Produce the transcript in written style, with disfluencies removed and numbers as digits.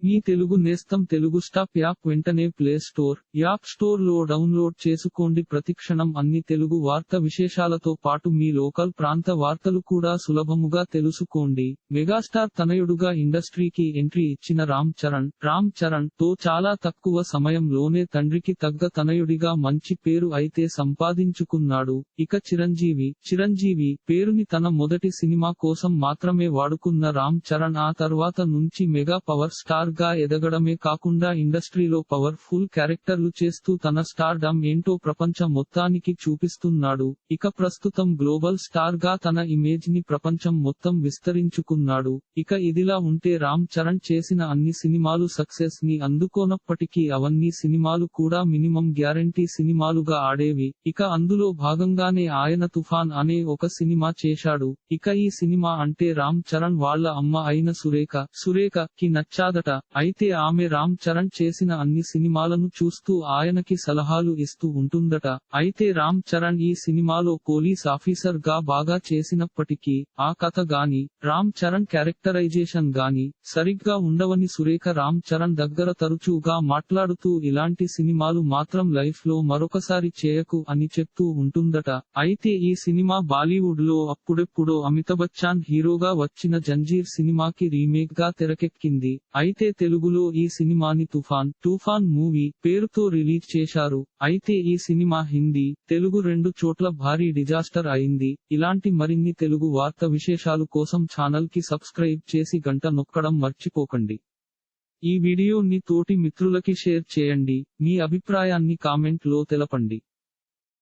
మీ తెలుగు నేస్తం Telugu stop app వెంటనే play store, app store లో డౌన్లోడ్ చేసుకోండి. ప్రతిక్షణం అన్ని తెలుగు వార్త విశేషాలతో పాటు మీ లోకల్ ప్రాంత వార్తలు కూడా సులభముగా తెలుసుకోండి. మెగాస్టార్ తనయుడుగా ఇండస్ట్రీకి ఎంట్రీ ఇచ్చిన రామ్ చరణ్ తో చాలా తక్కువ సమయంలోనే తండ్రికి తగ్గ తనయుడిగా మంచి పేరు అయితే సంపాదించుకున్నాడు. ఇక చిరంజీవి పేరుని తన మొదటి సినిమా కోసం మాత్రమే వాడుకున్న రామ్ చరణ్ ఆ తర్వాత నుంచి మెగా పవర్ స్టార్ గా ఎదగడమే కాకుండా ఇండస్ట్రీలో పవర్ ఫుల్ క్యారెక్టర్లు చేస్తూ తన స్టార్డమ్ ఏంటో ప్రపంచ మొత్తానికి చూపిస్తున్నాడు. ఇక ప్రస్తుతం గ్లోబల్ స్టార్ గా తన ఇమేజ్ ని ప్రపంచం మొత్తం విస్తరించుకున్నాడు. ఇక ఇదిలా ఉంటే రామ్ చరణ్ చేసిన అన్ని సినిమాలు సక్సెస్ ని అందుకోనప్పటికీ అవన్నీ సినిమాలు కూడా మినిమం గ్యారంటీ సినిమాలుగా ఆడేవి. ఇక అందులో భాగంగానే ఆయన తుఫాన్ అనే ఒక సినిమా చేశాడు. ఇక ఈ సినిమా అంటే రామ్ చరణ్ వాళ్ళ అమ్మ అయిన సురేఖ కి నచ్చాదట. అయితే ఆమె రామ్ చరణ్ చేసిన అన్ని సినిమాలను చూస్తూ ఆయనకి సలహాలు ఇస్తూ ఉంటుందట. అయితే రామ్ చరణ్ ఈ సినిమాలో పోలీస్ ఆఫీసర్ గా బాగా చేసినప్పటికీ ఆ కథ గాని రామ్ చరణ్ క్యారెక్టరైజేషన్ గాని సరిగ్గా ఉండవని సురేఖ రామ్ చరణ్ దగ్గర తరచుగా మాట్లాడుతూ ఇలాంటి సినిమాలు మాత్రం లైఫ్ లో మరొకసారి చేయకు అని చెప్తూ ఉంటుందట. అయితే ఈ సినిమా బాలీవుడ్ లో అప్పుడెప్పుడో అమితాబ్ బచ్చన్ హీరోగా వచ్చిన జంజీర్ సినిమాకి రీమేక్ గా తెరకెక్కింది. అయితే తెలుగులో ఈ సినిమాని తుఫాన్ మూవీ పేరుతో రిలీజ్ చేశారు. అయితే ఈ సినిమా హిందీ, తెలుగు రెండు చోట్ల భారీ డిజాస్టర్ అయింది. ఇలాంటి మరిన్ని తెలుగు వార్త విశేషాలు కోసం ఛానల్ కి సబ్స్క్రైబ్ చేసి గంట నొక్కడం మర్చిపోకండి. ఈ వీడియోని తోటి మిత్రులకి షేర్ చేయండి. మీ అభిప్రాయాన్ని కామెంట్ లో తెలపండి.